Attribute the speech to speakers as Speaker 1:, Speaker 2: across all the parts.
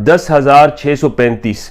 Speaker 1: 10,635।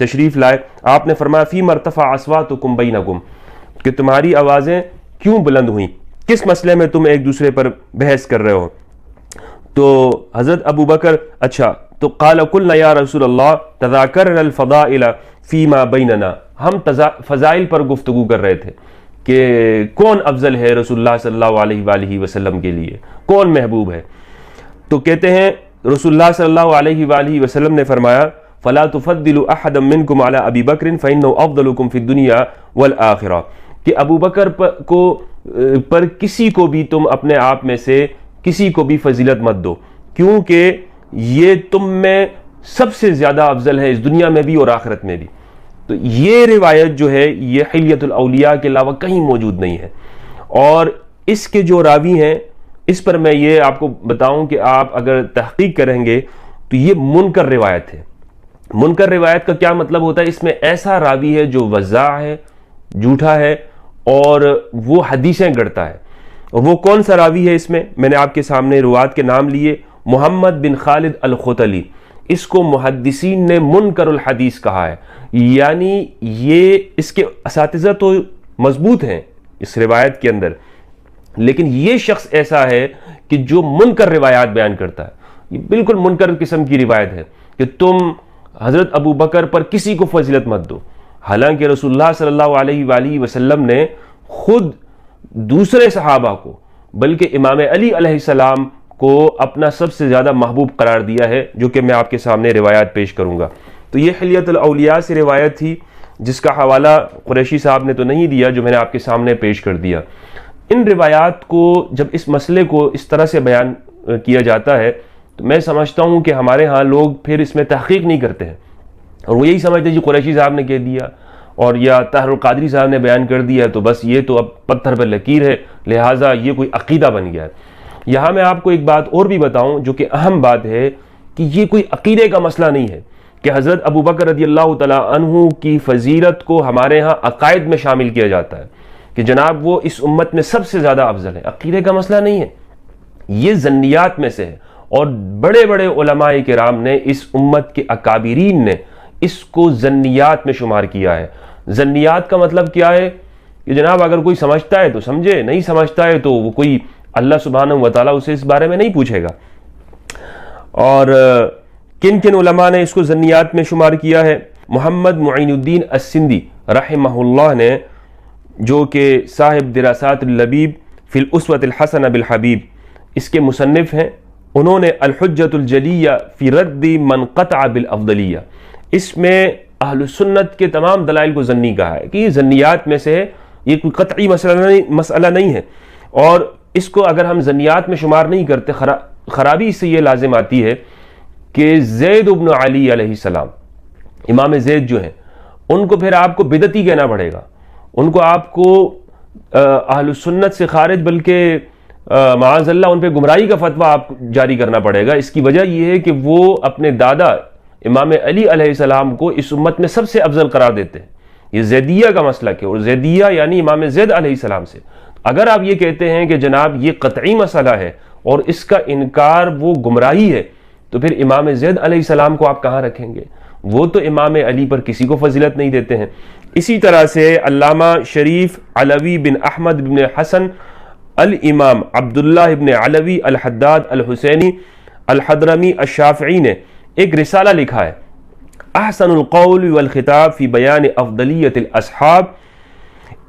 Speaker 1: تشریف لائے، آپ نے فرمایا فی مرتفع اصواتکم بینکم، کہ تمہاری آوازیں کیوں بلند ہوئیں، کس مسئلے میں تم ایک دوسرے پر بحث کر رہے ہو؟ تو حضرت ابو بکر اچھا تو قال قلنا یا رسول اللہ تذاکرنا الفضائل فیما بیننا، ہم فضائل پر گفتگو کر رہے تھے کہ کون افضل ہے رسول اللہ صلی اللہ علیہ وآلہ وسلم کے لیے، کون محبوب ہے؟ تو کہتے ہیں رسول اللہ صلی اللہ علیہ وآلہ وسلم نے فرمایا فلا تفضلوا احدا منکم علی ابی بکر فانہ افضلکم فی الدنیا والآخرہ، کہ ابو بکر پر کسی کو بھی تم اپنے آپ میں سے کسی کو بھی فضیلت مت دو، کیونکہ یہ تم میں سب سے زیادہ افضل ہے اس دنیا میں بھی اور آخرت میں بھی۔ تو یہ روایت جو ہے یہ حلیۃ الاولیاء کے علاوہ کہیں موجود نہیں ہے، اور اس کے جو راوی ہیں اس پر میں یہ آپ کو بتاؤں کہ آپ اگر تحقیق کریں گے تو یہ منکر روایت ہے۔ منکر روایت کا کیا مطلب ہوتا ہے؟ اس میں ایسا راوی ہے جو وضاع ہے، جھوٹا ہے، اور وہ حدیثیں گڑتا ہے۔ وہ کون سا راوی ہے اس میں نے آپ کے سامنے روات کے نام لیے، محمد بن خالد الختلی، اس کو محدثین نے منکر الحدیث کہا ہے، یعنی یہ اس کے اساتذہ تو مضبوط ہیں اس روایت کے اندر، لیکن یہ شخص ایسا ہے کہ جو منکر روایات بیان کرتا ہے۔ یہ بالکل منکر قسم کی روایت ہے کہ تم حضرت ابو بکر پر کسی کو فضیلت مت دو، حالانکہ رسول اللہ صلی اللہ علیہ وآلہ وسلم نے خود دوسرے صحابہ کو بلکہ امام علی علیہ السلام کو اپنا سب سے زیادہ محبوب قرار دیا ہے، جو کہ میں آپ کے سامنے روایات پیش کروں گا۔ تو یہ حلیۃ الاولیاء سے روایت تھی جس کا حوالہ قریشی صاحب نے تو نہیں دیا، جو میں نے آپ کے سامنے پیش کر دیا۔ ان روایات کو جب اس مسئلے کو اس طرح سے بیان کیا جاتا ہے تو میں سمجھتا ہوں کہ ہمارے ہاں لوگ پھر اس میں تحقیق نہیں کرتے ہیں، اور وہ یہی سمجھتے ہیں جی قریشی صاحب نے کہہ دیا اور یا طاہر القادری صاحب نے بیان کر دیا تو بس یہ تو اب پتھر پر لکیر ہے، لہٰذا یہ کوئی عقیدہ بن گیا ہے۔ یہاں میں آپ کو ایک بات اور بھی بتاؤں جو کہ اہم بات ہے کہ یہ کوئی عقیدے کا مسئلہ نہیں ہے کہ حضرت ابو بکر رضی اللہ تعالیٰ عنہ کی فضیلت کو ہمارے ہاں عقائد میں شامل کیا جاتا ہے کہ جناب وہ اس امت میں سب سے زیادہ افضل ہے۔ عقیدے کا مسئلہ نہیں ہے، یہ ظنیات میں سے ہے، اور بڑے بڑے علماء کرام نے اس امت کے اکابرین نے اس کو ظنیات میں شمار کیا ہے۔ ظنیات کا مطلب کیا ہے کہ جناب اگر کوئی سمجھتا ہے تو سمجھے، نہیں سمجھتا ہے تو وہ کوئی اللہ سبحانہ و تعالیٰ اسے اس بارے میں نہیں پوچھے گا۔ اور کن کن علماء نے اس کو ظنیات میں شمار کیا ہے؟ محمد معین الدین السندی رحمہ اللہ نے، جو کہ صاحب دراسات اللبیب فی الاسوۃ الحسنہ بالحبیب اس کے مصنف ہیں، انہوں نے الحجۃ الجلیہ فی رد من قطع بالافضلیہ، اس میں اہل سنت کے تمام دلائل کو ظنی کہا ہے کہ یہ ظنیات میں سے ہے، یہ کوئی قطعی مسئلہ نہیں ہے، اور اس کو اگر ہم ظنیات میں شمار نہیں کرتے، خرابی اس سے یہ لازم آتی ہے کہ زید بن علی علیہ السلام، امام زید جو ہیں، ان کو پھر آپ کو بدعتی کہنا پڑے گا، ان کو آپ کو اہل سنت سے خارج بلکہ معاذ اللہ ان پہ گمراہی کا فتویٰ آپ جاری کرنا پڑے گا۔ اس کی وجہ یہ ہے کہ وہ اپنے دادا امام علی علیہ السلام کو اس امت میں سب سے افضل قرار دیتے ہیں۔ یہ زیدیہ کا مسلک ہے، اور زیدیہ یعنی امام زید علیہ السلام سے اگر آپ یہ کہتے ہیں کہ جناب یہ قطعی مسئلہ ہے اور اس کا انکار وہ گمراہی ہے، تو پھر امام زید علیہ السلام کو آپ کہاں رکھیں گے؟ وہ تو امام علی پر کسی کو فضیلت نہیں دیتے ہیں۔ اسی طرح سے علامہ شریف علوی بن احمد بن حسن الامام عبداللہ ابن علوی الحداد الحسینی الحضرمی الشافعی نے ایک رسالہ لکھا ہے، احسن القول والخطاب فی بیان افضلیت الاصحاب،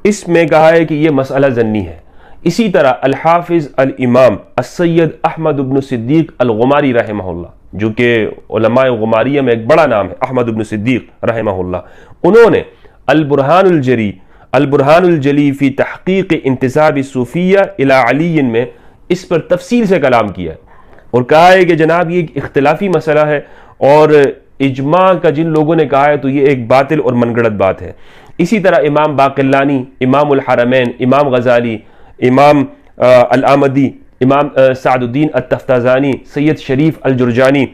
Speaker 1: اس میں کہا ہے کہ یہ مسئلہ ظنی ہے۔ اسی طرح الحافظ الامام السید احمد بن صدیق الغماری رحمہ اللہ، جو کہ علماء غماریہ میں ایک بڑا نام ہے، احمد بن صدیق رحمہ اللہ، انہوں نے البرہان الجلی فی تحقیق انتساب الصوفیہ الی علی میں اس پر تفصیل سے کلام کیا ہے اور کہا ہے کہ جناب یہ ایک اختلافی مسئلہ ہے، اور اجماع کا جن لوگوں نے کہا ہے تو یہ ایک باطل اور من گڑت بات ہے۔ اسی طرح امام باقلانی، امام الحرمین، امام غزالی، امام الآمدی، امام سعد الدین التفتازانی، سید شریف الجرجانی،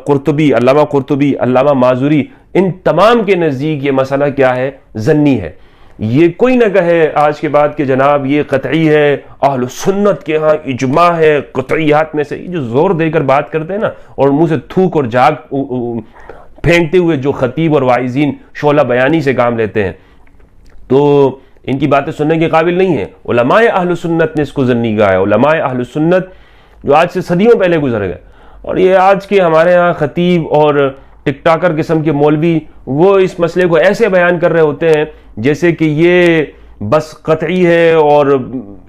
Speaker 1: قرطبی، علامہ قرطبی، علامہ مازوری، ان تمام کے نزدیک یہ مسئلہ کیا ہے؟ ظنی ہے۔ یہ کوئی نہ کہے آج کے بعد کہ جناب یہ قطعی ہے، اہل سنت کے ہاں اجماع ہے قطعیات میں سے، یہ جو زور دے کر بات کرتے ہیں نا اور منہ سے تھوک اور جھاگ پھینکتے ہوئے جو خطیب اور واعظین شعلہ بیانی سے کام لیتے ہیں، تو ان کی باتیں سننے کے قابل نہیں ہیں۔ علماء اہل سنت نے اس کو ذنی کہا ہے، علماء اہل سنت جو آج سے صدیوں پہلے گزر گئے، اور یہ آج کے ہمارے ہاں خطیب اور ٹک ٹاکر قسم کے مولوی وہ اس مسئلے کو ایسے بیان کر رہے ہوتے ہیں جیسے کہ یہ بس قطعی ہے اور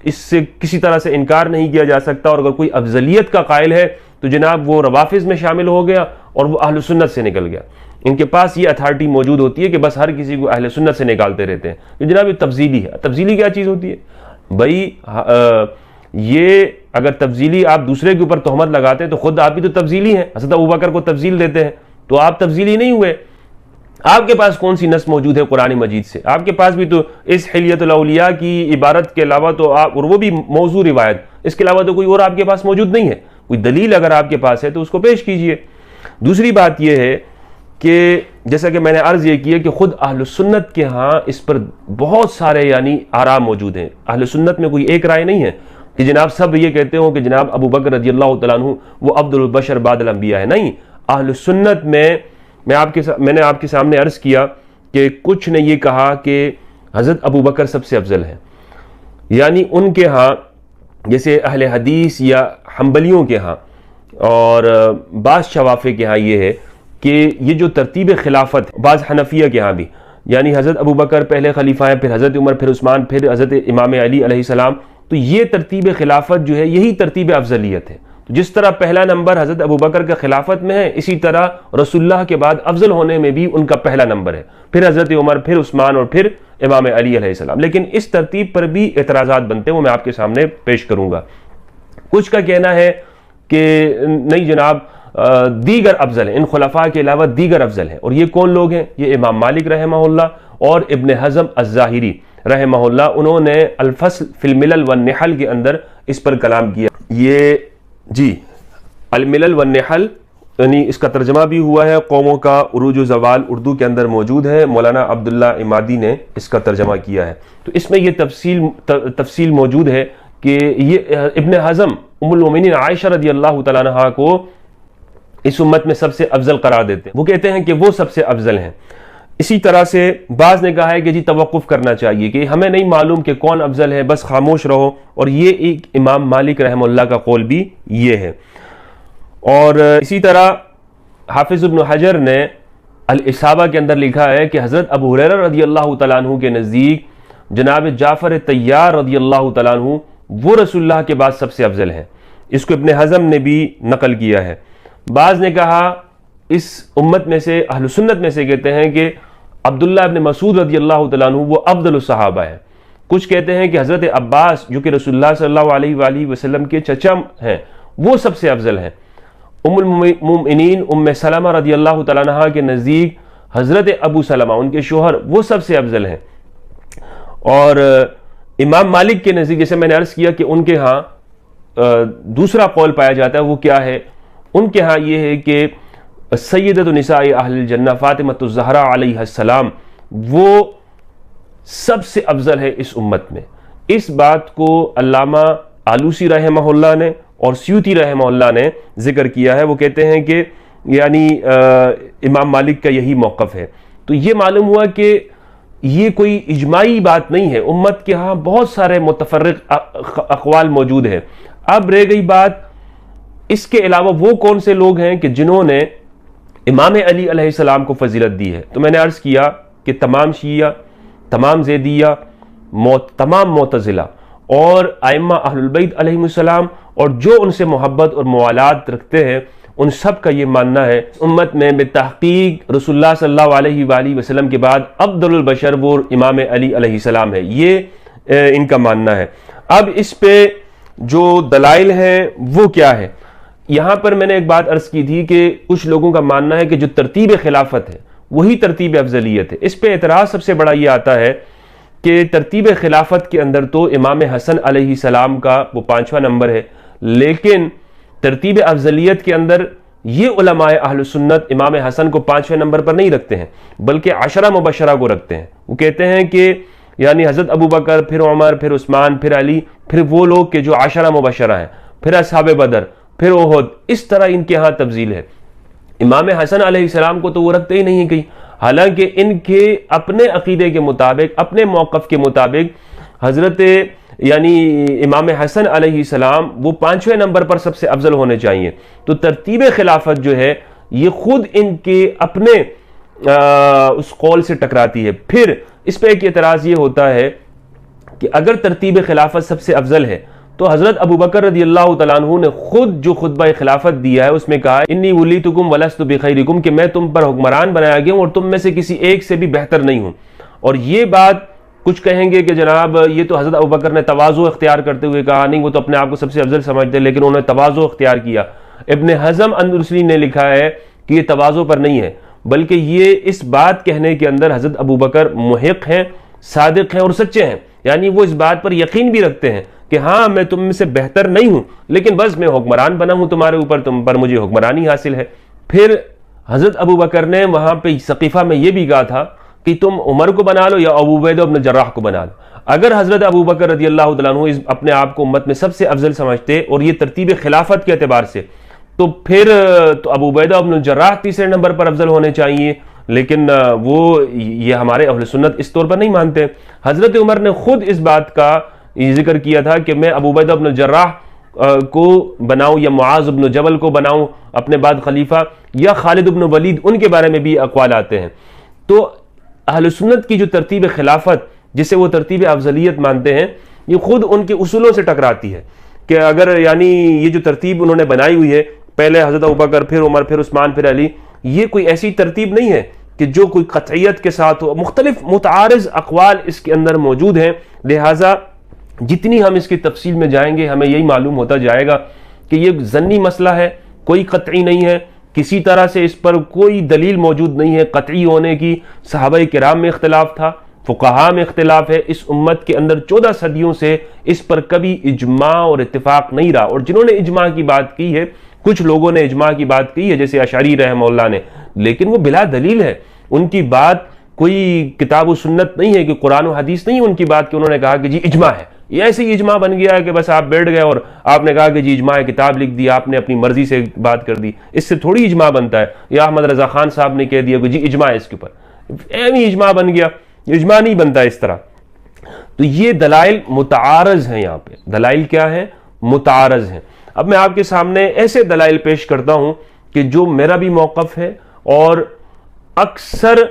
Speaker 1: اس سے کسی طرح سے انکار نہیں کیا جا سکتا، اور اگر کوئی افضلیت کا قائل ہے تو جناب وہ روافض میں شامل ہو گیا اور وہ اہل سنت سے نکل گیا۔ ان کے پاس یہ اتھارٹی موجود ہوتی ہے کہ بس ہر کسی کو اہل سنت سے نکالتے رہتے ہیں، کہ جناب یہ تفضیلی ہے۔ تفضیلی کیا چیز ہوتی ہے بھائی؟ یہ اگر تفضیلی آپ دوسرے کے اوپر تہمت لگاتے ہیں تو خود آپ بھی تو تفضیلی ہیں، حضرت ابوبکر کو تفضیل دیتے ہیں تو آپ تفضیلی نہیں ہوئے۔ آپ کے پاس کون سی نص موجود ہے قرآن مجید سے؟ آپ کے پاس بھی تو اس حلیت الاولیاء کی عبارت کے علاوہ تو آپ، اور وہ بھی موضوع روایت، اس کے علاوہ تو کوئی اور آپ کے پاس موجود نہیں ہے۔ کوئی دلیل اگر آپ کے پاس ہے تو اس کو پیش کیجئے۔ دوسری بات یہ ہے کہ جیسا کہ میں نے عرض یہ کیا کہ خود اہل سنت کے ہاں اس پر بہت سارے یعنی آراء موجود ہیں۔ اہل سنت میں کوئی ایک رائے نہیں ہے کہ جناب سب یہ کہتے ہوں کہ جناب ابو بکر رضی اللہ تعالیٰ عنہ وہ افضل البشر بعد الانبیاء ہے۔ نہیں، اہل سنت میں میں نے آپ کے سامنے عرض کیا کہ کچھ نے یہ کہا کہ حضرت ابو بکر سب سے افضل ہیں، یعنی ان کے ہاں جیسے اہل حدیث یا حنبلیوں کے ہاں اور بعض شوافع کے ہاں یہ ہے کہ یہ جو ترتیب خلافت، بعض حنفیہ کے ہاں بھی، یعنی حضرت ابو بکر پہلے خلیفہ ہیں، پھر حضرت عمر، پھر عثمان، پھر حضرت امام علی علیہ السلام، تو یہ ترتیب خلافت جو ہے یہی ترتیب افضلیت ہے۔ تو جس طرح پہلا نمبر حضرت ابو بکر کا خلافت میں ہے، اسی طرح رسول اللہ کے بعد افضل ہونے میں بھی ان کا پہلا نمبر ہے، پھر حضرت عمر، پھر عثمان اور پھر امام علی علیہ السلام۔ لیکن اس ترتیب پر بھی اعتراضات بنتے ہیں، وہ میں آپ کے سامنے پیش کروں گا۔ کچھ کا کہنا ہے کہ نہیں جناب دیگر افضل ہیں، ان خلفاء کے علاوہ دیگر افضل ہیں، اور یہ کون لوگ ہیں؟ یہ امام مالک رحمہ اللہ اور ابن حزم الظاہری رحمہ اللہ، انہوں نے الفصل فی الملل والنحل کے اندر اس پر کلام کیا۔ یہ جی الملل والنحل، یعنی اس کا ترجمہ بھی ہوا ہے، قوموں کا عروج و زوال، اردو کے اندر موجود ہے، مولانا عبداللہ امادی نے اس کا ترجمہ کیا ہے۔ تو اس میں یہ تفصیل موجود ہے کہ یہ ابن حزم ام المومنین عائشہ رضی اللہ تعالیٰ عنہا کو اس امت میں سب سے افضل قرار دیتے ہیں، وہ کہتے ہیں کہ وہ سب سے افضل ہیں۔ اسی طرح سے بعض نے کہا ہے کہ جی توقف کرنا چاہیے کہ ہمیں نہیں معلوم کہ کون افضل ہے، بس خاموش رہو، اور یہ ایک امام مالک رحمہ اللہ کا قول بھی یہ ہے۔ اور اسی طرح حافظ ابن حجر نے الاصابہ کے اندر لکھا ہے کہ حضرت ابو ہریرہ رضی اللہ تعالیٰ عنہ کے نزدیک جناب جعفر طیار رضی اللہ تعالیٰ عنہ وہ رسول اللہ کے بعد سب سے افضل ہیں۔ اس کو ابن حزم نے بھی نقل کیا ہے۔ بعض نے کہا اس امت میں سے، اہل سنت میں سے کہتے ہیں کہ عبداللہ ابن مسعود رضی اللہ تعالیٰ عنہ وہ افضل الصحابہ ہیں۔ کچھ کہتے ہیں کہ حضرت عباس جو کہ رسول اللہ صلی اللہ علیہ وآلہ وسلم کے چچا ہیں وہ سب سے افضل ہیں۔ ام المؤمنین ام سلمہ رضی اللہ تعالیٰ عنہ کے نزدیک حضرت ابو سلمہ ان کے شوہر وہ سب سے افضل ہیں۔ اور امام مالک کے نزدیک جیسے میں نے عرض کیا کہ ان کے ہاں دوسرا قول پایا جاتا ہے، وہ کیا ہے؟ ان کے ہاں یہ ہے کہ سیدۃ نساء اہل الجنہ فاطمۃ الزہرا علیہ السلام وہ سب سے افضل ہے اس امت میں۔ اس بات کو علامہ آلوسی رحمہ اللہ نے اور سیوطی رحمہ اللہ نے ذکر کیا ہے، وہ کہتے ہیں کہ یعنی امام مالک کا یہی موقف ہے۔ تو یہ معلوم ہوا کہ یہ کوئی اجماعی بات نہیں ہے، امت کے ہاں بہت سارے متفرق اقوال موجود ہیں۔ اب رہ گئی بات اس کے علاوہ وہ کون سے لوگ ہیں کہ جنہوں نے امام علی علیہ السلام کو فضیلت دی ہے۔ تو میں نے عرض کیا کہ تمام شیعہ، تمام زیدیہ، تمام معتزلہ اور ائمہ اہل البیت علیہم السلام اور جو ان سے محبت اور موالات رکھتے ہیں، ان سب کا یہ ماننا ہے امت میں بتحقیق رسول اللہ صلی اللہ علیہ وآلہ وسلم کے بعد افضل البشر وہ امام علی علیہ السلام ہے، یہ ان کا ماننا ہے۔ اب اس پہ جو دلائل ہیں وہ کیا ہے؟ یہاں پر میں نے ایک بات عرض کی تھی کہ کچھ لوگوں کا ماننا ہے کہ جو ترتیب خلافت ہے وہی ترتیب افضلیت ہے۔ اس پہ اعتراض سب سے بڑا یہ آتا ہے کہ ترتیب خلافت کے اندر تو امام حسن علیہ السلام کا وہ 5واں نمبر ہے، لیکن ترتیب افضلیت کے اندر یہ علماء اہل سنت امام حسن کو 5ویں نمبر پر نہیں رکھتے ہیں بلکہ عشرہ مبشرہ کو رکھتے ہیں۔ وہ کہتے ہیں کہ یعنی حضرت ابو بکر، پھر عمر، پھر عثمان، پھر علی، پھر وہ لوگ کہ جو عشرہ مبشرہ ہیں، پھر اصحاب بدر، پھر احد، اس طرح ان کے ہاں تفضیل ہے۔ امام حسن علیہ السلام کو تو وہ رکھتے ہی نہیں ہیں کہیں، حالانکہ ان کے اپنے عقیدے کے مطابق، اپنے موقف کے مطابق حضرت یعنی امام حسن علیہ السلام وہ 5ویں نمبر پر سب سے افضل ہونے چاہیے۔ تو ترتیب خلافت جو ہے یہ خود ان کے اپنے اس قول سے ٹکراتی ہے۔ پھر اس پہ ایک اعتراض یہ ہوتا ہے کہ اگر ترتیب خلافت سب سے افضل ہے تو حضرت ابوبکر رضی اللہ تعالیٰ عنہ نے خود جو خطبہ خلافت دیا ہے اس میں کہا انی ولیتکم ولست بخیرکم، کہ میں تم پر حکمران بنایا گیا ہوں اور تم میں سے کسی ایک سے بھی بہتر نہیں ہوں۔ اور یہ بات کچھ کہیں گے کہ جناب یہ تو حضرت ابوبکر نے تواضع اختیار کرتے ہوئے کہا، نہیں وہ تو اپنے آپ کو سب سے افضل سمجھتے لیکن انہوں نے تواضع اختیار کیا۔ ابن حزم اندلسی نے لکھا ہے کہ یہ تواضع پر نہیں ہے، بلکہ یہ اس بات کہنے کے اندر حضرت ابوبکر محق ہیں، صادق ہیں اور سچے ہیں، یعنی وہ اس بات پر یقین بھی رکھتے ہیں کہ ہاں میں تم میں سے بہتر نہیں ہوں لیکن بس میں حکمران بنا ہوں تمہارے اوپر، تم پر مجھے حکمرانی حاصل ہے۔ پھر حضرت ابوبکر نے وہاں پہ سقیفہ میں یہ بھی کہا تھا کہ تم عمر کو بنا لو یا ابو عبیدہ بن جراح کو بنا لو۔ اگر حضرت ابوبکر رضی اللہ تعالیٰ عنہ اپنے آپ کو امت میں سب سے افضل سمجھتے اور یہ ترتیب خلافت کے اعتبار سے، تو پھر تو ابو عبیدہ بن جراح تیسرے نمبر پر افضل ہونے چاہیے، لیکن وہ یہ ہمارے اہل سنت اس طور پر نہیں مانتے۔ حضرت عمر نے خود اس بات کا ذکر کیا تھا کہ میں ابو عبیدہ بن جراح کو بناؤں یا معاذ بن جبل کو بناؤں اپنے بعد خلیفہ، یا خالد بن ولید، ان کے بارے میں بھی اقوال آتے ہیں۔ تو اہل سنت کی جو ترتیب خلافت جسے وہ ترتیب افضلیت مانتے ہیں، یہ خود ان کے اصولوں سے ٹکراتی ہے کہ اگر یعنی یہ جو ترتیب انہوں نے بنائی ہوئی ہے، پہلے حضرت ابوبکر پھر عمر پھر عثمان پھر علی، یہ کوئی ایسی ترتیب نہیں ہے کہ جو کوئی قطعیت کے ساتھ ہو، مختلف متعارض اقوال اس کے اندر موجود ہیں۔ لہٰذا جتنی ہم اس کی تفصیل میں جائیں گے ہمیں یہی معلوم ہوتا جائے گا کہ یہ ضنی مسئلہ ہے، کوئی قطعی نہیں ہے، کسی طرح سے اس پر کوئی دلیل موجود نہیں ہے قطعی ہونے کی۔ صحابہ کرام میں اختلاف تھا، فقہاء میں اختلاف ہے، اس امت کے اندر 14 صدیوں سے اس پر کبھی اجماع اور اتفاق نہیں رہا، اور جنہوں نے اجماع کی بات کی ہے، کچھ لوگوں نے اجماع کی بات کی ہے جیسے اشعری رحمہ اللہ نے، لیکن وہ بلا دلیل ہے، ان کی بات کوئی کتاب و سنت نہیں ہے، کہ قرآن و حدیث نہیں ہے ان کی بات کہ انہوں نے کہا کہ جی اجماع ہے۔ یہ ایسے ہی اجماع بن گیا ہے کہ بس آپ بیٹھ گئے اور آپ نے کہا کہ جی اجماع کتاب لکھ دی، آپ نے اپنی مرضی سے بات کر دی، اس سے تھوڑی اجماع بنتا ہے۔ یا احمد رضا خان صاحب نے کہہ دیا کہ جی اجماع ہے اس کے اوپر، ایویں اجماع بن گیا، اجماع نہیں بنتا اس طرح۔ تو یہ دلائل متعارض ہیں، یہاں پہ دلائل کیا ہیں؟ متعارض ہیں۔ اب میں آپ کے سامنے ایسے دلائل پیش کرتا ہوں کہ جو میرا بھی موقف ہے اور اکثر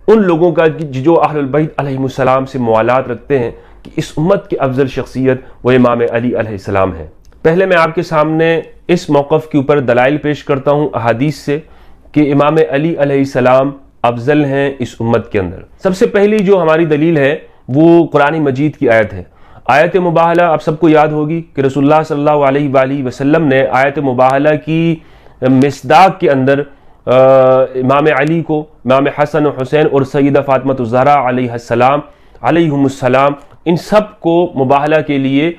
Speaker 1: ان لوگوں کا جو اہل البیت علیہ السلام سے موالات رکھتے ہیں کہ اس امت کی افضل شخصیت وہ امام علی علیہ السلام ہے۔ پہلے میں آپ کے سامنے اس موقف کے اوپر دلائل پیش کرتا ہوں احادیث سے کہ امام علی علیہ السلام افضل ہیں اس امت کے اندر۔ سب سے پہلی جو ہماری دلیل ہے وہ قرآن مجید کی آیت ہے، آیت مباہلہ۔ آپ سب کو یاد ہوگی کہ رسول اللہ صلی اللہ علیہ وآلہ وسلم نے آیت مباہلہ کی مصداق کے اندر امام علی کو، امام حسن و حسین اور سیدہ فاطمہ الزہرا علیہ السلام علیہم السلام، ان سب کو مباہلہ کے لیے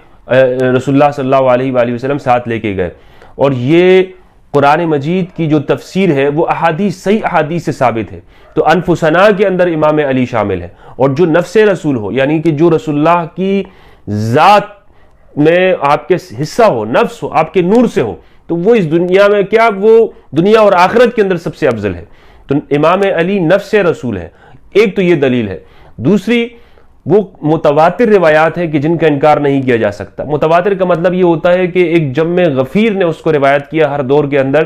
Speaker 1: رسول اللہ صلی اللہ علیہ وآلہ وسلم ساتھ لے کے گئے، اور یہ قرآن مجید کی جو تفسیر ہے وہ احادیث، صحیح احادیث سے ثابت ہے۔ تو انفسنا کے اندر امام علی شامل ہے، اور جو نفس رسول ہو یعنی کہ جو رسول اللہ کی ذات میں آپ کے حصہ ہو، نفس ہو، آپ کے نور سے ہو، تو وہ اس دنیا میں کیا، وہ دنیا اور آخرت کے اندر سب سے افضل ہے۔ تو امام علی نفس رسول ہے، ایک تو یہ دلیل ہے۔ دوسری وہ متواتر روایات ہیں کہ جن کا انکار نہیں کیا جا سکتا۔ متواتر کا مطلب یہ ہوتا ہے کہ ایک جم غفیر نے اس کو روایت کیا ہر دور کے اندر،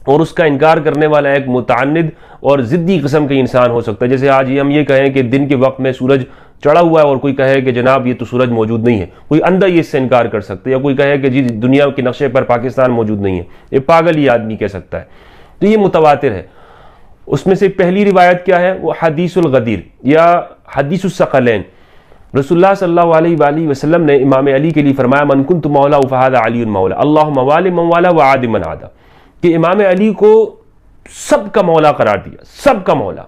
Speaker 1: اور اس کا انکار کرنے والا ایک متعند اور ضدی قسم کا انسان ہو سکتا ہے۔ جیسے آج ہم یہ کہیں کہ دن کے وقت میں سورج چڑھا ہوا ہے اور کوئی کہے کہ جناب یہ تو سورج موجود نہیں ہے، کوئی اندھا یہ اس سے انکار کر سکتا ہے، یا کوئی کہے کہ جی دنیا کے نقشے پر پاکستان موجود نہیں ہے، یہ پاگل یہ آدمی کہہ سکتا ہے۔ تو یہ متواتر ہے۔ اس میں سے پہلی روایت کیا ہے؟ وہ حدیث الغدیر یا حدیث الثقلین۔ رسول اللہ صلی اللہ علیہ وآلہ وسلم نے امام علی کے لیے فرمایا من کنت مولا فہذا علی مولا اللہم والی من والا وعاد من عادا، کہ امام علی کو سب کا مولا قرار دیا، سب کا مولا۔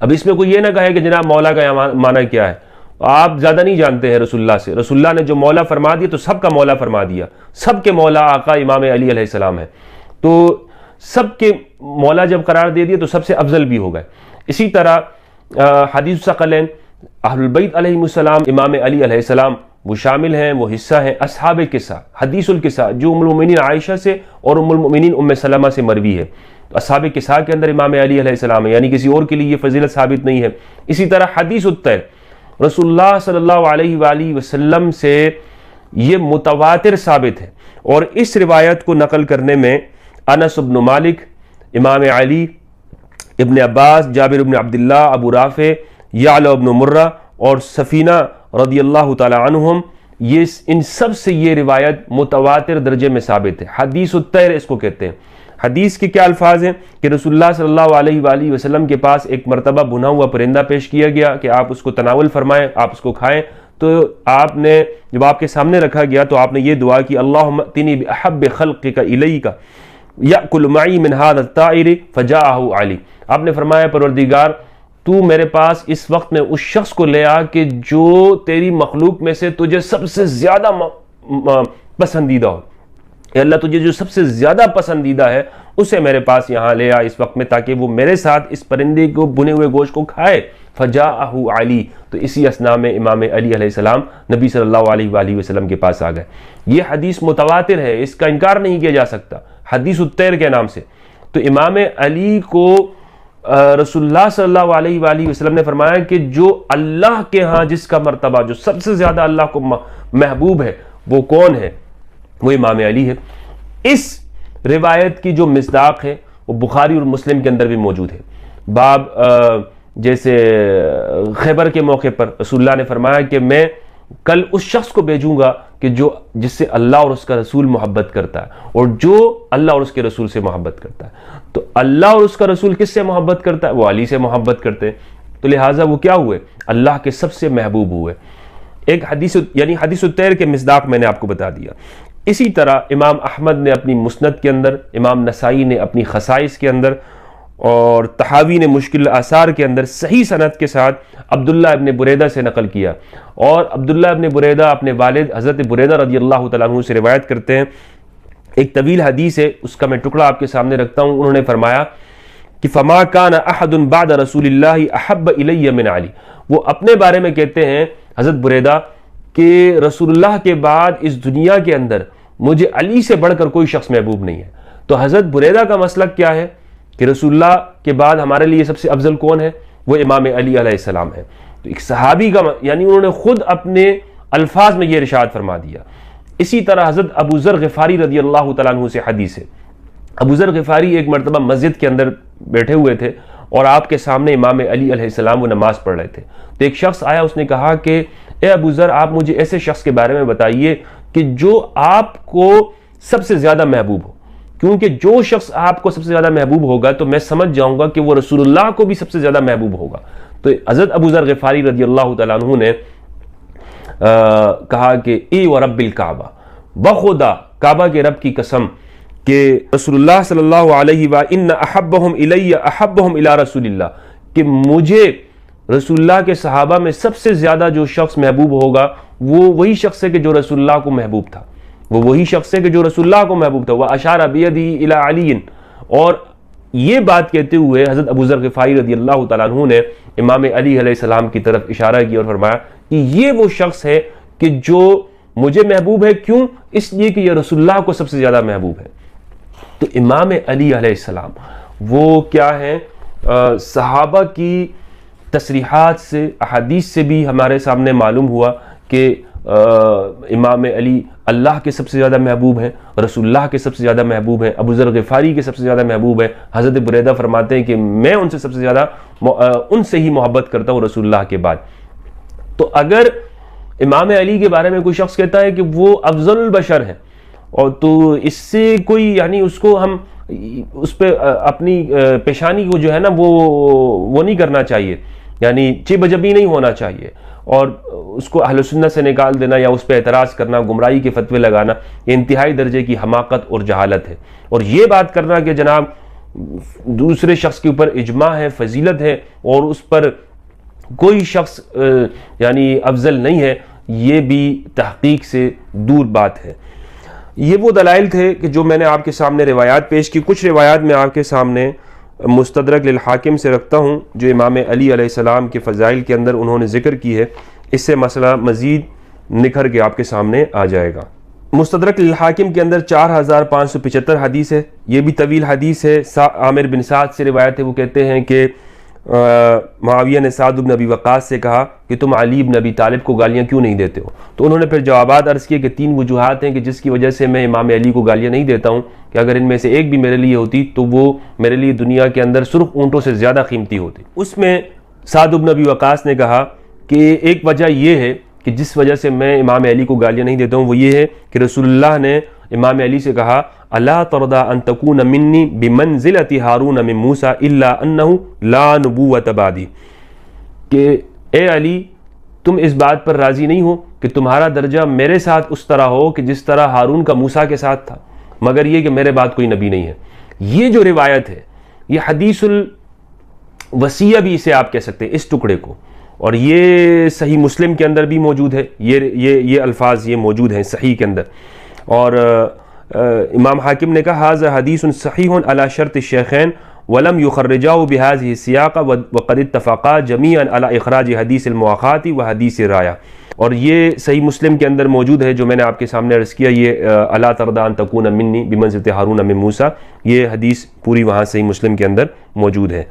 Speaker 1: اب اس میں کوئی یہ نہ کہے کہ جناب مولا کا معنی کیا ہے، آپ زیادہ نہیں جانتے ہیں رسول اللہ سے۔ رسول اللہ نے جو مولا فرما دیا تو سب کا مولا فرما دیا، سب کے مولا آقا امام علی علیہ السلام ہے، تو سب کے مولا جب قرار دے دیا تو سب سے افضل بھی ہو گئے۔ اسی طرح حدیث الثقلین، اہل البیت علیہ السلام، امام علی علیہ السلام وہ شامل ہیں، وہ حصہ ہیں اصحاب قصہ، حدیث القصہ، جو ام المؤمنین عائشہ سے اور ام المؤمنین ام سلمہ سے مروی ہے۔ اصحاب قصہ کے اندر امام علی علیہ السلام ہے، یعنی کسی اور کے لیے یہ فضیلت ثابت نہیں ہے۔ اسی طرح حدیث الطیر، رسول اللہ صلی اللہ علیہ وآلہ وسلم سے یہ متواتر ثابت ہے، اور اس روایت کو نقل کرنے میں انس بن مالک، امام علی، ابن عباس، جابر بن عبداللہ، ابو رافع، یعلا بن مرہ اور سفینہ رضی اللہ تعالی عنہم، ان سب سے یہ روایت متواتر درجے میں ثابت ہے۔ حدیث الطیر اس کو کہتے ہیں۔ حدیث کے کیا الفاظ ہیں کہ رسول اللہ صلی اللہ علیہ وآلہ وسلم کے پاس ایک مرتبہ بھنا ہوا پرندہ پیش کیا گیا کہ آپ اس کو تناول فرمائیں، آپ اس کو کھائیں، تو آپ نے جب آپ کے سامنے رکھا گیا تو آپ نے یہ دعا کی، اللہم ائتنی بأحب خلقک الیک یأکل معی من ھذا الطائر فجاءہ علی۔ آپ نے فرمایا پروردگار تو میرے پاس اس وقت میں اس شخص کو لے آ کہ جو تیری مخلوق میں سے تجھے سب سے زیادہ پسندیدہ ہو، اے اللہ تجھے جو سب سے زیادہ پسندیدہ ہے اسے میرے پاس یہاں لے آ اس وقت میں، تاکہ وہ میرے ساتھ اس پرندے کو بھنے ہوئے گوشت کو کھائے۔ فجاءہ علی، تو اسی اثناء میں امام علی علیہ السلام نبی صلی اللہ علیہ وآلہ وسلم کے پاس آ گئے۔ یہ حدیث متواتر ہے، اس کا انکار نہیں کیا جا سکتا، حدیث الطیر کے نام سے۔ تو امام علی کو رسول اللہ صلی اللہ علیہ وآلہ وسلم نے فرمایا کہ جو اللہ کے ہاں جس کا مرتبہ جو سب سے زیادہ اللہ کو محبوب ہے وہ کون ہے؟ وہ امام علی ہے۔ اس روایت کی جو مصداق ہے وہ بخاری اور مسلم کے اندر بھی موجود ہے۔ باب جیسے خیبر کے موقع پر رسول اللہ نے فرمایا کہ میں کل اس شخص کو بھیجوں گا کہ جس سے اللہ اور اس کا رسول محبت کرتا ہے، اور جو اللہ اور اس کے رسول سے محبت کرتا ہے۔ تو اللہ اور اس کا رسول کس سے محبت کرتا ہے؟ وہ علی سے محبت کرتے ہیں، تو لہٰذا وہ کیا ہوئے؟ اللہ کے سب سے محبوب ہوئے۔ ایک حدیث یعنی حدیث الطیر کے مصداق میں نے آپ کو بتا دیا۔ اسی طرح امام احمد نے اپنی مسند کے اندر، امام نسائی نے اپنی خصائص کے اندر، اور تحاوی نے مشکل آثار کے اندر صحیح سند کے ساتھ عبداللہ ابن بریدہ سے نقل کیا، اور عبداللہ ابن بریدہ اپنے والد حضرت بریدہ رضی اللہ تعالیٰ عنہ سے روایت کرتے ہیں۔ ایک طویل حدیث ہے، اس کا میں ٹکڑا آپ کے سامنے رکھتا ہوں۔ انہوں نے فرمایا کہ فما کان احد بعد رسول اللہ احب الی من علی، وہ اپنے بارے میں کہتے ہیں حضرت بریدہ کہ رسول اللہ کے بعد اس دنیا کے اندر مجھے علی سے بڑھ کر کوئی شخص محبوب نہیں ہے۔ تو حضرت بریدہ کا مسلک کیا ہے کہ رسول اللہ کے بعد ہمارے لیے سب سے افضل کون ہے؟ وہ امام علی علیہ السلام ہے۔ تو ایک صحابی کا یعنی انہوں نے خود اپنے الفاظ میں یہ ارشاد فرما دیا۔ اسی طرح حضرت ابو ذر غفاری رضی اللہ تعالیٰ عنہ سے حدیث ہے۔ ابو ذر غفاری ایک مرتبہ مسجد کے اندر بیٹھے ہوئے تھے، اور آپ کے سامنے امام علی علیہ السلام وہ نماز پڑھ رہے تھے۔ تو ایک شخص آیا، اس نے کہا کہ اے ابو ذر، آپ مجھے ایسے شخص کے بارے میں بتائیے کہ جو آپ کو سب سے زیادہ محبوب ہو، کیونکہ جو شخص آپ کو سب سے زیادہ محبوب ہوگا تو میں سمجھ جاؤں گا کہ وہ رسول اللہ کو بھی سب سے زیادہ محبوب ہوگا۔ تو حضرت ابو ذر غفاری رضی اللہ تعالیٰ عنہ نے کہا کہ ای ورب الکعبہ، بخدا کعبہ کے رب کی قسم کہ رسول اللہ صلی اللہ علیہ وآلہ ان احبہم الی احبہم الی رسول اللہ، کہ مجھے رسول اللہ کے صحابہ میں سب سے زیادہ جو شخص محبوب ہوگا وہ وہی شخص ہے کہ جو رسول اللہ کو محبوب تھا، وہ وہی شخص ہے کہ جو رسول اللہ کو محبوب تھا۔ واشار بیدہ الی علی، اور یہ بات کہتے ہوئے حضرت ابو ذر غفاری رضی اللہ تعالیٰ عنہ نے امام علی علیہ السلام کی طرف اشارہ کیا اور فرمایا کہ یہ وہ شخص ہے کہ جو مجھے محبوب ہے۔ کیوں؟ اس لیے کہ یہ رسول اللہ کو سب سے زیادہ محبوب ہے۔ تو امام علی علیہ السلام وہ کیا ہیں؟ صحابہ کی تصریحات سے، احادیث سے بھی ہمارے سامنے معلوم ہوا کہ امام علی اللہ کے سب سے زیادہ محبوب ہیں، رسول اللہ کے سب سے زیادہ محبوب ہیں، ابو ذر غفاری کے سب سے زیادہ محبوب ہیں۔ حضرت بریدہ فرماتے ہیں کہ میں ان سے سب سے زیادہ ان سے ہی محبت کرتا ہوں رسول اللہ کے بعد۔ تو اگر امام علی کے بارے میں کوئی شخص کہتا ہے کہ وہ افضل البشر ہیں، اور تو اس سے کوئی یعنی اس کو ہم اس پہ اپنی پیشانی کو جو ہے نا وہ نہیں کرنا چاہیے، یعنی چبجبی نہیں ہونا چاہیے، اور اس کو اہل سنت سے نکال دینا یا اس پہ اعتراض کرنا، گمراہی کے فتوے لگانا، یہ انتہائی درجے کی حماقت اور جہالت ہے۔ اور یہ بات کرنا کہ جناب دوسرے شخص کے اوپر اجماع ہے، فضیلت ہے، اور اس پر کوئی شخص یعنی افضل نہیں ہے، یہ بھی تحقیق سے دور بات ہے۔ یہ وہ دلائل تھے کہ جو میں نے آپ کے سامنے روایات پیش کی۔ کچھ روایات میں آپ کے سامنے مستدرک للحاکم سے رکھتا ہوں جو امام علی علیہ السلام کے فضائل کے اندر انہوں نے ذکر کی ہے، اس سے مسئلہ مزید نکھر کے آپ کے سامنے آ جائے گا۔ مستدرک للحاکم کے اندر 4575 حدیث ہے، یہ بھی طویل حدیث ہے۔ عامر بن سعد سے روایت ہے، وہ کہتے ہیں کہ معاویہ نے سعد بن ابی وقاص سے کہا کہ تم علی بن ابی طالب کو گالیاں کیوں نہیں دیتے ہو؟ تو انہوں نے پھر جوابات عرض کیے کہ 3 وجوہات ہیں کہ جس کی وجہ سے میں امام علی کو گالیاں نہیں دیتا ہوں، کہ اگر ان میں سے ایک بھی میرے لیے ہوتی تو وہ میرے لیے دنیا کے اندر سرخ اونٹوں سے زیادہ قیمتی ہوتی۔ اس میں سعد بن ابی وقاص نے کہا کہ ایک وجہ یہ ہے کہ جس وجہ سے میں امام علی کو گالیاں نہیں دیتا ہوں وہ یہ ہے کہ رسول اللہ نے امام علی سے کہا الا ترضى ان تكون مني بمنزلة هارون من موسى الا انه لا نبوة بعدي، کہ اے علی تم اس بات پر راضی نہیں ہو کہ تمہارا درجہ میرے ساتھ اس طرح ہو کہ جس طرح ہارون کا موسیٰ کے ساتھ تھا، مگر یہ کہ میرے بعد کوئی نبی نہیں ہے۔ یہ جو روایت ہے یہ حدیث الوصیہ بھی اسے آپ کہہ سکتے ہیں، اس ٹکڑے کو، اور یہ صحیح مسلم کے اندر بھی موجود ہے، یہ الفاظ یہ موجود ہیں صحیح کے اندر۔ اور امام حاکم نے کہا ھذا حدیث صحیح علی شرط الشیخین ولم یخرجاه بهذه السیاق وقد اتفقا جمیعا علی اخراج حدیث المواخات و حدیث الرایا، اور یہ صحیح مسلم کے اندر موجود ہے جو میں نے آپ کے سامنے عرض کیا، یہ الا ترضى ان تكون منی بمنزلة ہارون من موسیٰ، یہ حدیث پوری وہاں صحیح مسلم کے اندر موجود ہے۔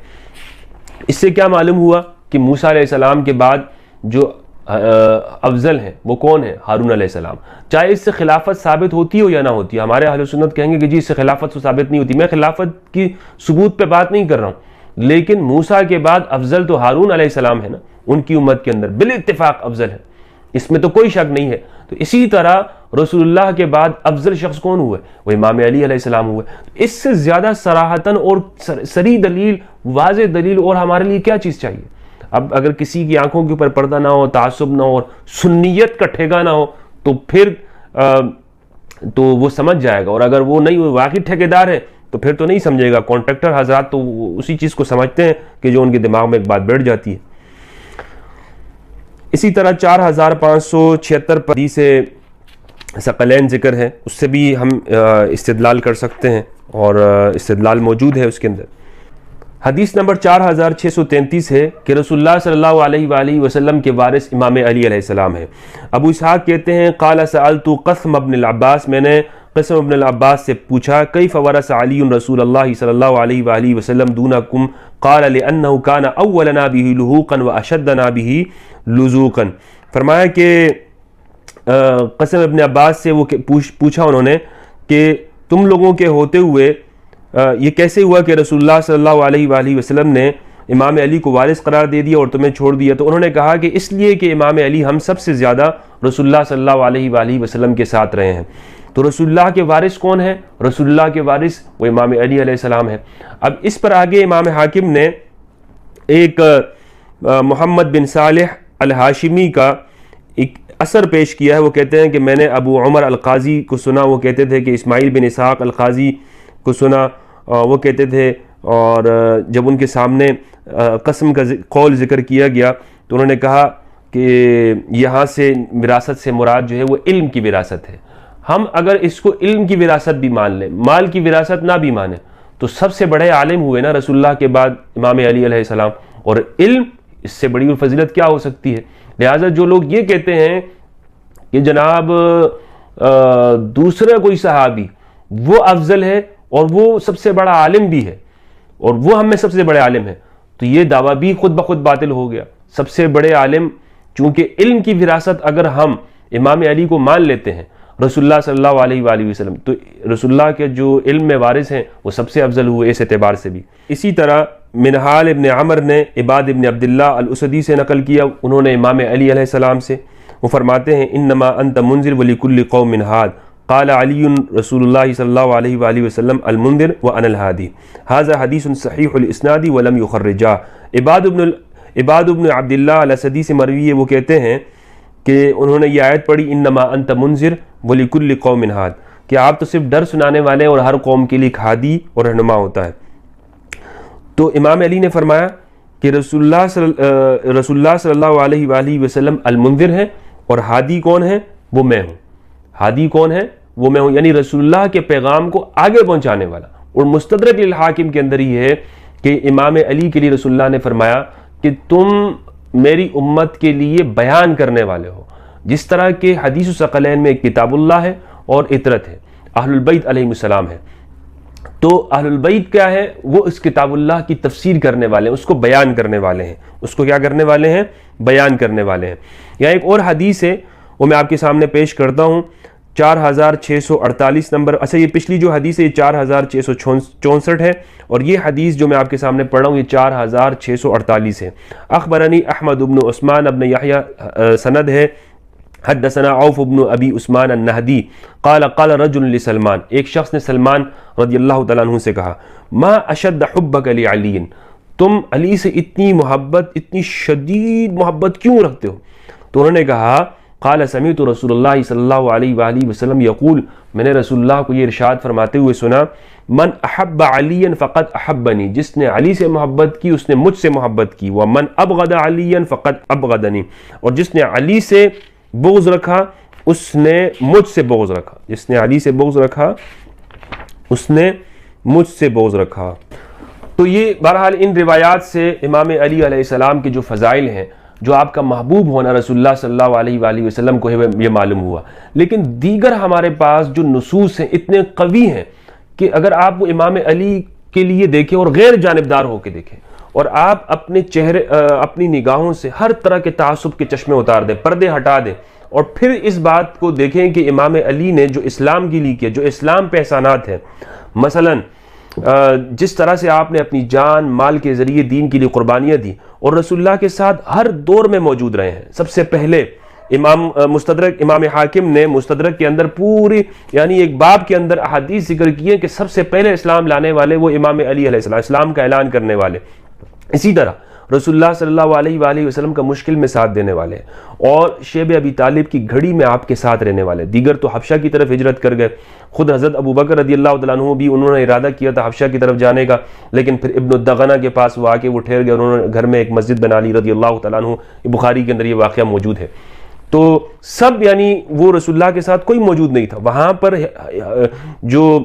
Speaker 1: اس سے کیا معلوم ہوا کہ موسیٰ علیہ السلام کے بعد جو افضل ہیں وہ کون ہیں؟ ہارون علیہ السلام۔ چاہے اس سے خلافت ثابت ہوتی ہو یا نہ ہوتی، ہمارے اہل سنت کہیں گے کہ جی اس سے خلافت تو ثابت نہیں ہوتی، میں خلافت کی ثبوت پہ بات نہیں کر رہا ہوں، لیکن موسیٰ کے بعد افضل تو ہارون علیہ السلام ہے نا، ان کی امت کے اندر بالاتفاق افضل ہے، اس میں تو کوئی شک نہیں ہے۔ تو اسی طرح رسول اللہ کے بعد افضل شخص کون ہوئے؟ وہ امام علی علیہ السلام ہوئے۔ اس سے زیادہ صراحتاً اور صریح دلیل، واضح دلیل اور ہمارے لیے کیا چیز چاہیے؟ اب اگر کسی کی آنکھوں کے اوپر پردہ نہ ہو، تعصب نہ ہو اور سنیت کا ٹھیکہ نہ ہو تو پھر تو وہ سمجھ جائے گا، اور اگر وہ نہیں واقعی ٹھیکیدار ہے تو پھر تو نہیں سمجھے گا۔ کانٹریکٹر حضرات تو اسی چیز کو سمجھتے ہیں کہ جو ان کے دماغ میں ایک بات بیٹھ جاتی ہے۔ اسی طرح 4576 پر حدیث ثقلین ذکر ہے، اس سے بھی ہم استدلال کر سکتے ہیں، اور استدلال موجود ہے اس کے اندر۔ حدیث نمبر 4633 ہے کہ رسول اللہ صلی اللہ علیہ وآلہ وسلم کے وارث امام علی علیہ السلام ہیں۔ ابو اسحاق کہتے ہیں قال سألت قسم ابن العباس، میں نے قسم ابن العباس سے پوچھا کیف ورث علی رسول اللہ صلی اللہ علیہ وآلہ وسلم دونکم، قال لأنه كان اولنا به لحوقا واشدنا به لزوقا، فرمایا کہ قسم ابن عباس سے وہ پوچھا انہوں نے کہ تم لوگوں کے ہوتے ہوئے یہ کیسے ہوا کہ رسول اللہ صلی اللہ علیہ وآلہ وسلم نے امام علی کو وارث قرار دے دیا اور تمہیں چھوڑ دیا؟ تو انہوں نے کہا کہ اس لیے کہ امام علی ہم سب سے زیادہ رسول اللہ صلی اللہ علیہ وآلہ وسلم کے ساتھ رہے ہیں۔ تو رسول اللہ کے وارث کون ہیں؟ رسول اللہ کے وارث وہ امام علی علیہ السلام ہے۔ اب اس پر آگے امام حاکم نے ایک محمد بن صالح الہاشمی کا ایک اثر پیش کیا ہے، وہ کہتے ہیں کہ میں نے ابو عمر القاضی کو سنا، وہ کہتے تھے کہ اسماعیل بن اسحاق القاضی کو سنا، وہ کہتے تھے، اور جب ان کے سامنے قسم کا قول ذکر کیا گیا تو انہوں نے کہا کہ یہاں سے وراثت سے مراد جو ہے وہ علم کی وراثت ہے۔ ہم اگر اس کو علم کی وراثت بھی مان لیں، مال کی وراثت نہ بھی مانیں، تو سب سے بڑے عالم ہوئے نا رسول اللہ کے بعد امام علی علیہ السلام، اور علم اس سے بڑی اور فضیلت کیا ہو سکتی ہے؟ لہٰذا جو لوگ یہ کہتے ہیں کہ جناب دوسرا کوئی صحابی وہ افضل ہے اور وہ سب سے بڑا عالم بھی ہے اور وہ ہم میں سب سے بڑے عالم ہے، تو یہ دعویٰ بھی خود بخود باطل ہو گیا۔ سب سے بڑے عالم، چونکہ علم کی وراثت اگر ہم امام علی کو مان لیتے ہیں رسول اللہ صلی اللہ علیہ وآلہ وسلم، تو رسول اللہ کے جو علم میں وارث ہیں وہ سب سے افضل ہوئے اس اعتبار سے بھی۔ اسی طرح منہال ابن عمر نے عباد ابن عبداللہ الاسدی سے نقل کیا، انہوں نے امام علی علیہ السلام سے، وہ فرماتے ہیں انما انت منذر ولکل قوم ہاد، قال علی رسول اللہ صلی اللہ علیہ وآلہ وسلم المنذر وانا الہادی، ھذا حدیث صحیح الاسناد ولم یخرجہ۔ عباد ابن عبداللہ الاسدی سے مروی ہے، وہ کہتے ہیں کہ انہوں نے یہ آیت پڑھی انما انت منذر ولکل قوم ہاد، کہ آپ تو صرف ڈر سنانے والے اور ہر قوم کے لیے ایک ہادی اور رہنما ہوتا ہے۔ تو امام علی نے فرمایا کہ رسول اللہ صلی اللہ علیہ وآلہ وسلم المنذر ہیں، اور ہادی کون ہے؟ وہ میں ہوں۔ ہادی کون ہے؟ وہ میں ہوں، یعنی رسول اللہ کے پیغام کو آگے پہنچانے والا۔ اور مستدرک للحاکم کے اندر یہ ہے کہ امام علی کے لیے رسول اللہ نے فرمایا کہ تم میری امت کے لیے بیان کرنے والے ہو، جس طرح کہ حدیث الثقلین میں کتاب اللہ ہے اور اطرت ہے، اہل البیت علیہ السلام ہے، تو اہل البیت کیا ہے؟ وہ اس کتاب اللہ کی تفسیر کرنے والے ہیں، اس کو بیان کرنے والے ہیں، اس کو کیا کرنے والے ہیں؟ بیان کرنے والے ہیں۔ یہاں ایک اور حدیث ہے، وہ میں آپ کے سامنے پیش کرتا ہوں، 4648 نمبر۔ اچھا، یہ پچھلی جو حدیث ہے یہ 4664 ہے، اور یہ حدیث جو میں آپ کے سامنے پڑھ رہا ہوں یہ 4648 ہے۔ اخبرنی احمد بن عثمان بن یحییٰ، سند ہے حدثنا عوف بن ابی عثمان النہدی قال قال رجل لسلمان، ایک شخص نے سلمان رضی اللہ تعالیٰ عنہ سے کہا، ما اشد حبک لعلی، تم علی سے اتنی محبت، اتنی شدید محبت کیوں رکھتے ہو؟ تو انہوں نے کہا، قال سمعت رسول اللہ صلی اللہ علیہ وآلہ وسلم یقول، میں نے رسول اللہ کو یہ ارشاد فرماتے ہوئے سنا، من احب علی فقد احبنی، جس نے علی سے محبت کی اس نے مجھ سے محبت کی، ومن ابغض علی فقد ابغضنی، اور جس نے علی سے بغض رکھا اس نے مجھ سے بغض رکھا، جس نے علی سے بغض رکھا اس نے مجھ سے بغض رکھا۔ تو یہ بہرحال ان روایات سے امام علی علیہ السلام کے جو فضائل ہیں، جو آپ کا محبوب ہونا رسول اللہ صلی اللہ علیہ وآلہ وسلم کو یہ معلوم ہوا۔ لیکن دیگر ہمارے پاس جو نصوص ہیں اتنے قوی ہیں کہ اگر آپ وہ امام علی کے لیے دیکھیں اور غیر جانبدار ہو کے دیکھیں، اور آپ اپنے چہرے اپنی نگاہوں سے ہر طرح کے تعصب کے چشمے اتار دیں، پردے ہٹا دیں، اور پھر اس بات کو دیکھیں کہ امام علی نے جو اسلام کے لیے کیا، جو اسلام پہ احسانات ہیں، مثلا جس طرح سے آپ نے اپنی جان مال کے ذریعے دین کے لیے قربانیاں دی، اور رسول اللہ کے ساتھ ہر دور میں موجود رہے ہیں۔ سب سے پہلے امام حاکم نے مستدرک کے اندر پوری یعنی ایک باب کے اندر احادیث ذکر کی ہیں کہ سب سے پہلے اسلام لانے والے وہ امام علی علیہ السلام، اسلام کا اعلان کرنے والے۔ اسی طرح رسول اللہ صلی اللہ علیہ وآلہ وسلم کا مشکل میں ساتھ دینے والے، اور شیب ابی طالب کی گھڑی میں آپ کے ساتھ رہنے والے۔ دیگر تو حبشہ کی طرف ہجرت کر گئے، خود حضرت ابو بکر رضی اللہ تعالیٰ عنہ بھی انہوں نے ارادہ کیا تھا حبشہ کی طرف جانے کا، لیکن پھر ابن الدغنہ کے پاس وہ آ کے وہ ٹھہر گئے، انہوں نے گھر میں ایک مسجد بنا لی رضی اللہ تعالیٰ عنہ۔ بخاری کے اندر یہ واقعہ موجود ہے۔ تو سب یعنی وہ رسول اللہ کے ساتھ کوئی موجود نہیں تھا وہاں پر۔ جو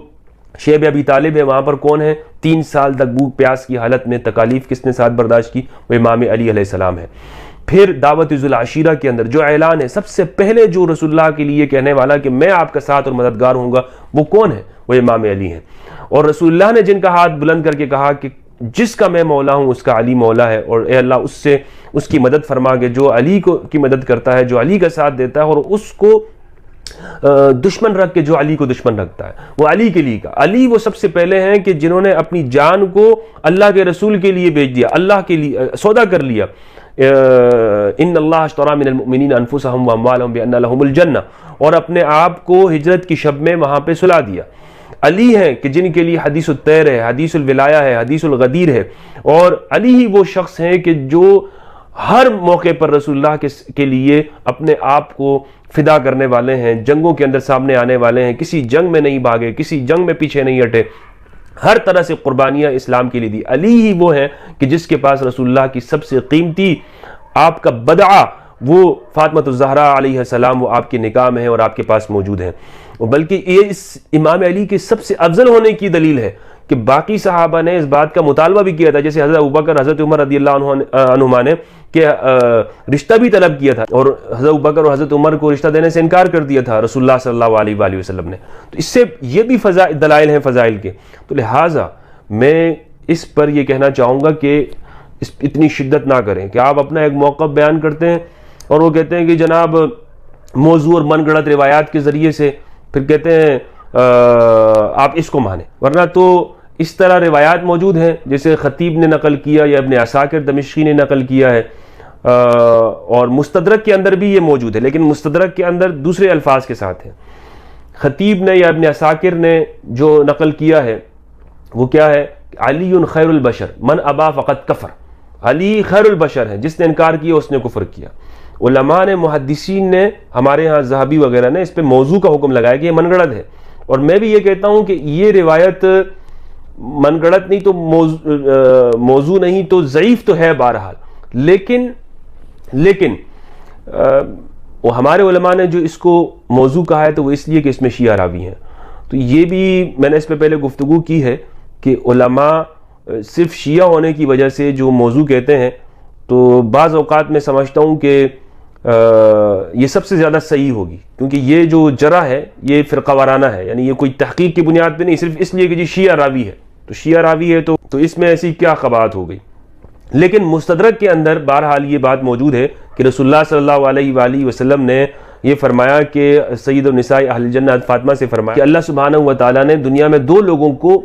Speaker 1: شیب ابی طالب ہے وہاں پر کون ہے؟ 3 سال تک بھوک پیاس کی حالت میں تکالیف کس نے ساتھ برداشت کی؟ وہ امام علی علیہ السلام ہے۔ پھر دعوت ذو العشیرہ کے اندر جو اعلان ہے، سب سے پہلے جو رسول اللہ کے لیے کہنے والا کہ میں آپ کا ساتھ اور مددگار ہوں گا، وہ کون ہے؟ وہ امام علی ہیں۔ اور رسول اللہ نے جن کا ہاتھ بلند کر کے کہا کہ جس کا میں مولا ہوں اس کا علی مولا ہے، اور اے اللہ اس کی مدد فرما کہ جو علی کی مدد کرتا ہے، جو علی کا ساتھ دیتا ہے، اور اس کو دشمن رکھ کے جو علی کو دشمن رکھتا ہے، وہ علی کے لیے کا۔ علی وہ سب سے پہلے ہیں کہ جنہوں نے اپنی جان کو اللہ کے رسول کے لیے بیچ دیا، اللہ کے لیے سودا کر لیا۔ ان اللہ اشتری من المؤمنین انفسهم واموالهم بان لهم الجنہ، اور اپنے آپ کو ہجرت کی شب میں وہاں پہ سلا دیا۔ علی ہیں کہ جن کے لیے حدیث الطیر ہے، حدیث الولایہ ہے، حدیث الغدیر ہے، اور علی ہی وہ شخص ہیں کہ جو ہر موقع پر رسول اللہ کے لیے اپنے آپ کو فدا کرنے والے ہیں، جنگوں کے اندر سامنے آنے والے ہیں، کسی جنگ میں نہیں بھاگے، کسی جنگ میں پیچھے نہیں ہٹے، ہر طرح سے قربانیاں اسلام کے لیے دی۔ علی ہی وہ ہیں کہ جس کے پاس رسول اللہ کی سب سے قیمتی آپ کا بدعہ وہ فاطمہ الزہرا علیہ السلام وہ آپ کے نکاح میں ہے اور آپ کے پاس موجود ہیں۔ بلکہ یہ اس امام علی کے سب سے افضل ہونے کی دلیل ہے کہ باقی صحابہ نے اس بات کا مطالبہ بھی کیا تھا، جیسے حضرت ابوبکر حضرت عمر رضی اللہ عنہما نے کہ رشتہ بھی طلب کیا تھا، اور حضرت ابوبکر اور حضرت عمر کو رشتہ دینے سے انکار کر دیا تھا رسول اللہ صلی اللہ علیہ وآلہ وسلم نے۔ تو اس سے یہ بھی دلائل ہیں فضائل کے۔ تو لہٰذا میں اس پر یہ کہنا چاہوں گا کہ اتنی شدت نہ کریں کہ آپ اپنا ایک موقف بیان کرتے ہیں اور وہ کہتے ہیں کہ جناب موضوع اور من گھڑت روایات کے ذریعے سے پھر کہتے ہیں آپ اس کو مانیں، ورنہ تو اس طرح روایات موجود ہیں جیسے خطیب نے نقل کیا یا ابن عساکر دمشقی نے نقل کیا ہے، اور مستدرک کے اندر بھی یہ موجود ہے، لیکن مستدرک کے اندر دوسرے الفاظ کے ساتھ ہے۔ خطیب نے یا ابن عساکر نے جو نقل کیا ہے وہ کیا ہے؟ علی خیر البشر من ابا فقط کفر، علی خیر البشر ہے، جس نے انکار کیا اس نے کفر کیا۔ علماء نے محدثین نے ہمارے ہاں ذہبی وغیرہ نے اس پہ موضوع کا حکم لگایا کہ یہ من گڑت ہے، اور میں بھی یہ کہتا ہوں کہ یہ روایت من گڑت نہیں تو موضوع نہیں تو ضعیف تو ہے بہرحال، لیکن وہ ہمارے علماء نے جو اس کو موضوع کہا ہے تو وہ اس لیے کہ اس میں شیعہ راوی ہیں۔ تو یہ بھی میں نے اس پہ پہلے گفتگو کی ہے کہ علماء صرف شیعہ ہونے کی وجہ سے جو موضوع کہتے ہیں، تو بعض اوقات میں سمجھتا ہوں کہ یہ سب سے زیادہ صحیح ہوگی، کیونکہ یہ جو جرح ہے یہ فرقہ وارانہ ہے، یعنی یہ کوئی تحقیق کی بنیاد پہ نہیں، صرف اس لیے کہ جی شیعہ راوی ہے، تو شیعہ راوی ہے تو اس میں ایسی کیا قباحت ہو گئی۔ لیکن مستدرک کے اندر بہرحال یہ بات موجود ہے کہ رسول اللہ صلی اللہ علیہ وآلہ وسلم نے یہ فرمایا کہ سید النساء اہل الجنہ فاطمہ سے فرمایا کہ اللہ سبحانہ و تعالیٰ نے دنیا میں دو لوگوں کو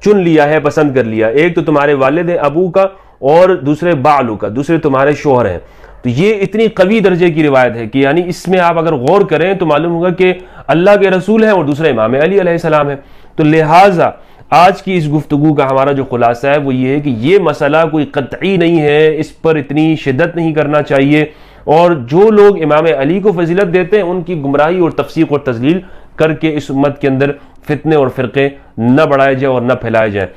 Speaker 1: چن لیا ہے، پسند کر لیا، ایک تو تمہارے والد ابو کا اور دوسرے بعلو کا، دوسرے تمہارے شوہر ہیں۔ تو یہ اتنی قوی درجے کی روایت ہے کہ یعنی اس میں آپ اگر غور کریں تو معلوم ہوگا کہ اللہ کے رسول ہیں اور دوسرا امام علی علیہ السلام ہے۔ تو لہٰذا آج کی اس گفتگو کا ہمارا جو خلاصہ ہے وہ یہ ہے کہ یہ مسئلہ کوئی قطعی نہیں ہے، اس پر اتنی شدت نہیں کرنا چاہیے، اور جو لوگ امام علی کو فضیلت دیتے ہیں ان کی گمراہی اور تفسیق اور تضلیل کر کے اس امت کے اندر فتنے اور فرقے نہ بڑھائے جائیں اور نہ پھیلائے جائیں۔